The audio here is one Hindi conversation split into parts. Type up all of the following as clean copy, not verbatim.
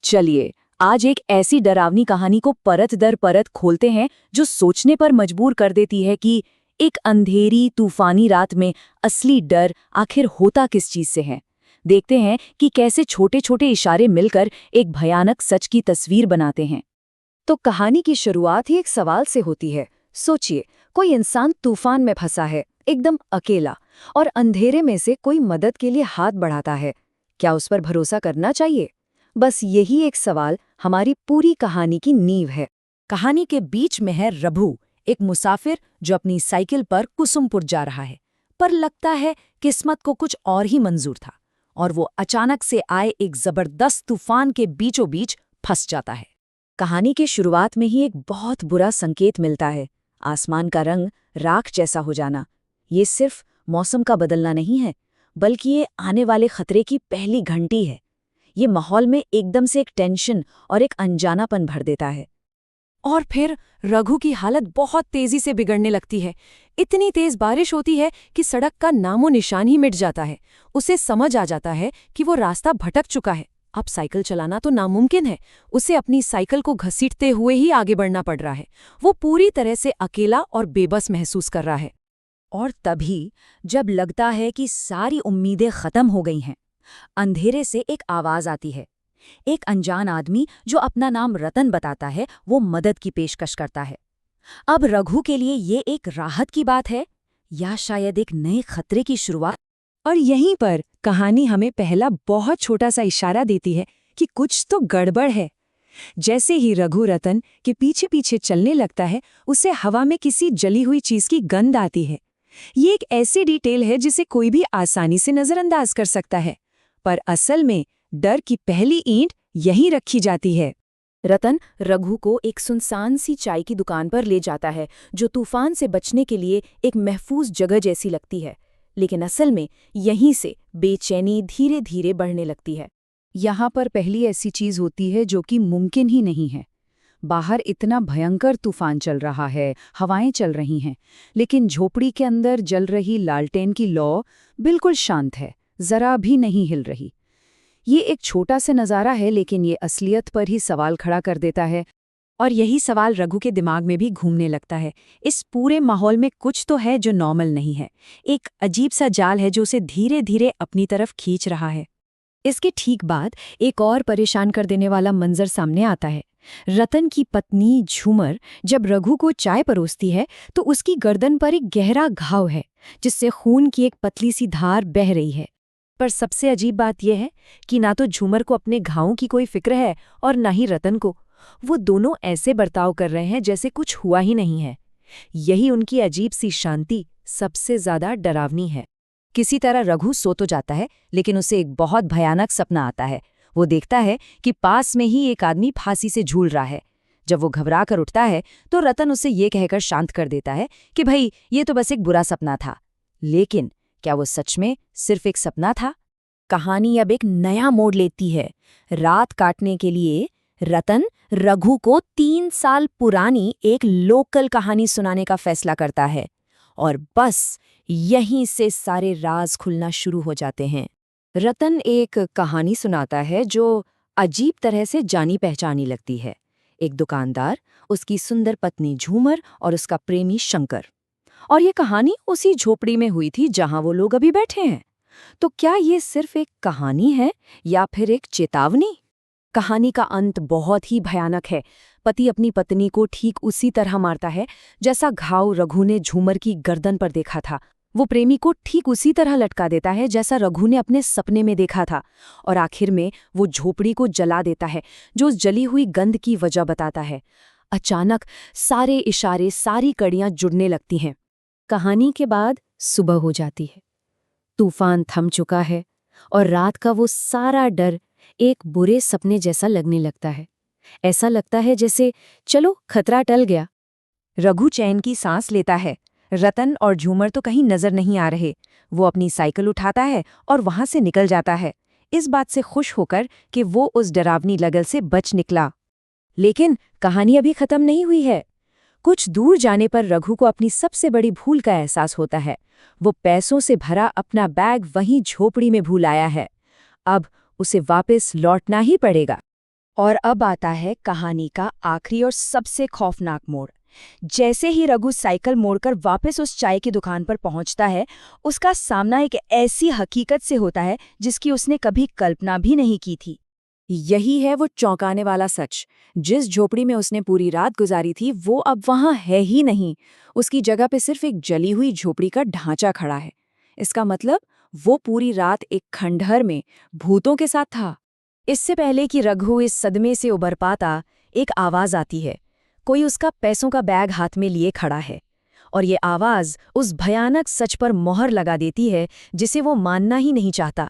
चलिए आज एक ऐसी डरावनी कहानी को परत दर परत खोलते हैं जो सोचने पर मजबूर कर देती है कि एक अंधेरी तूफानी रात में असली डर आखिर होता किस चीज से है। देखते हैं कि कैसे छोटे छोटे इशारे मिलकर एक भयानक सच की तस्वीर बनाते हैं। तो कहानी की शुरुआत ही एक सवाल से होती है। सोचिए, कोई इंसान तूफान में फंसा है, एकदम अकेला, और अंधेरे में से कोई मदद के लिए हाथ बढ़ाता है। क्या उस पर भरोसा करना चाहिए? बस यही एक सवाल हमारी पूरी कहानी की नींव है। कहानी के बीच में है रघु, एक मुसाफिर जो अपनी साइकिल पर कुसुमपुर जा रहा है। पर लगता है किस्मत को कुछ और ही मंजूर था और वो अचानक से आए एक जबरदस्त तूफान के बीचों बीच फंस जाता है। कहानी के शुरुआत में ही एक बहुत बुरा संकेत मिलता है। आसमान का रंग राख जैसा हो जाना। ये सिर्फ मौसम का बदलना नहीं है, बल्कि ये आने वाले खतरे की पहली घंटी है। ये माहौल में एकदम से एक टेंशन और एक अनजानापन भर देता है। और फिर रघु की हालत बहुत तेजी से बिगड़ने लगती है। इतनी तेज बारिश होती है कि सड़क का नामो निशान ही मिट जाता है। उसे समझ आ जाता है कि वो रास्ता भटक चुका है। अब साइकिल चलाना तो नामुमकिन है। उसे अपनी साइकिल को घसीटते हुए ही आगे बढ़ना पड़ रहा है। वो पूरी तरह से अकेला और बेबस महसूस कर रहा है। और तभी जब लगता है कि सारी उम्मीदें खत्म हो गई हैं, अंधेरे से एक आवाज आती है। एक अनजान आदमी जो अपना नाम रतन बताता है, वो मदद की पेशकश करता है। अब रघु के लिए ये एक राहत की बात है या शायद एक नए खतरे की शुरुआत। और यहीं पर कहानी हमें पहला बहुत छोटा सा इशारा देती है कि कुछ तो गड़बड़ है। जैसे ही रघु रतन के पीछे पीछे चलने लगता है, उसे हवा में किसी जली हुई चीज की गंध आती है। ये एक ऐसी डिटेल है जिसे कोई भी आसानी से नजरअंदाज कर सकता है, पर असल में डर की पहली ईंट यहीं रखी जाती है। रतन रघु को एक सुनसान सी चाय की दुकान पर ले जाता है, जो तूफान से बचने के लिए एक महफूज जगह जैसी लगती है। लेकिन असल में यहीं से बेचैनी धीरे धीरे बढ़ने लगती है। यहाँ पर पहली ऐसी चीज होती है जो कि मुमकिन ही नहीं है। बाहर इतना भयंकर तूफान चल रहा है, हवाएं चल रही हैं, लेकिन झोपड़ी के अंदर जल रही लालटेन की लौ बिल्कुल शांत है, जरा भी नहीं हिल रही। ये एक छोटा सा नज़ारा है, लेकिन ये असलियत पर ही सवाल खड़ा कर देता है। और यही सवाल रघु के दिमाग में भी घूमने लगता है। इस पूरे माहौल में कुछ तो है जो नॉर्मल नहीं है। एक अजीब सा जाल है जो उसे धीरे धीरे अपनी तरफ खींच रहा है। इसके ठीक बाद एक और परेशान कर देने वाला मंजर सामने आता है। रतन की पत्नी झूमर जब रघु को चाय परोसती है तो उसकी गर्दन पर एक गहरा घाव है, जिससे खून की एक पतली सी धार बह रही है। पर सबसे अजीब बात यह है कि ना तो झूमर को अपने घावों की कोई फिक्र है और ना ही रतन को। वो दोनों ऐसे बर्ताव कर रहे हैं जैसे कुछ हुआ ही नहीं है। यही उनकी अजीब सी शांति सबसे ज्यादा डरावनी है। किसी तरह रघु सो तो जाता है, लेकिन उसे एक बहुत भयानक सपना आता है। वो देखता है कि पास में ही एक आदमी फांसी से झूल रहा है। जब वो घबरा कर उठता है तो रतन उसे ये कहकर शांत कर देता है कि भाई ये तो बस एक बुरा सपना था। लेकिन क्या वो सच में सिर्फ एक सपना था? कहानी अब एक नया मोड़ लेती है। रात काटने के लिए रतन रघु को 3 साल पुरानी एक लोकल कहानी सुनाने का फैसला करता है। और बस यहीं से सारे राज खुलना शुरू हो जाते हैं। रतन एक कहानी सुनाता है जो अजीब तरह से जानी पहचानी लगती है। एक दुकानदार, उसकी सुंदर पत्नी झूमर और उसका प्रेमी शंकर। और ये कहानी उसी झोपड़ी में हुई थी जहां वो लोग अभी बैठे हैं। तो क्या ये सिर्फ एक कहानी है या फिर एक चेतावनी? कहानी का अंत बहुत ही भयानक है। पति अपनी पत्नी को ठीक उसी तरह मारता है जैसा घाव रघु ने झूमर की गर्दन पर देखा था। वो प्रेमी को ठीक उसी तरह लटका देता है जैसा रघु ने अपने सपने में देखा था। और आखिर में वो झोपड़ी को जला देता है, जो उस जली हुई गंध की वजह बताता है। अचानक सारे इशारे, सारी कड़ियां जुड़ने लगती हैं। कहानी के बाद सुबह हो जाती है। तूफान थम चुका है और रात का वो सारा डर एक बुरे सपने जैसा लगने लगता है। ऐसा लगता है जैसे चलो खतरा टल गया। रघु चैन की सांस लेता है। रतन और झूमर तो कहीं नजर नहीं आ रहे। वो अपनी साइकिल उठाता है और वहां से निकल जाता है, इस बात से खुश होकर कि वो उस डरावनी लगल से बच निकला। लेकिन कहानी अभी खत्म नहीं हुई है। कुछ दूर जाने पर रघु को अपनी सबसे बड़ी भूल का एहसास होता है। वो पैसों से भरा अपना बैग वहीं झोपड़ी में भूल आया है। अब उसे वापस लौटना ही पड़ेगा। और अब आता है कहानी का आखिरी और सबसे खौफनाक मोड़। जैसे ही रघु साइकिल मोड़कर वापस उस चाय की दुकान पर पहुंचता है, उसका सामना एक ऐसी हकीकत से होता है जिसकी उसने कभी कल्पना भी नहीं की थी। यही है वो चौंकाने वाला सच। जिस झोपड़ी में उसने पूरी रात गुजारी थी वो अब वहां है ही नहीं। उसकी जगह पे सिर्फ एक जली हुई झोपड़ी का ढांचा खड़ा है। इसका मतलब वो पूरी रात एक खंडहर में भूतों के साथ था। इससे पहले कि रघु इस सदमे से उबर पाता, एक आवाज आती है। कोई उसका पैसों का बैग हाथ में लिए खड़ा है, और ये आवाज उस भयानक सच पर मोहर लगा देती है जिसे वो मानना ही नहीं चाहता।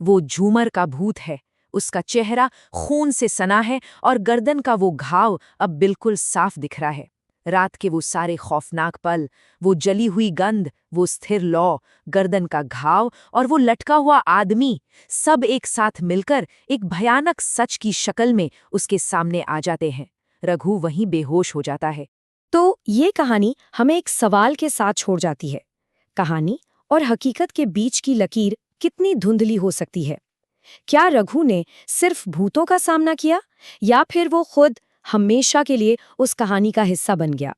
वो झूमर का भूत है। उसका चेहरा खून से सना है और गर्दन का वो घाव अब बिल्कुल साफ दिख रहा है। रात के वो सारे खौफनाक पल, वो जली हुई गंध, वो स्थिर लौ, गर्दन का घाव और वो लटका हुआ आदमी, सब एक साथ मिलकर एक भयानक सच की शक्ल में उसके सामने आ जाते हैं। रघु वहीं बेहोश हो जाता है। तो ये कहानी हमें एक सवाल के साथ छोड़ जाती है। कहानी और हकीकत के बीच की लकीर कितनी धुंधली हो सकती है? क्या रघु ने सिर्फ भूतों का सामना किया, या फिर वो खुद हमेशा के लिए उस कहानी का हिस्सा बन गया?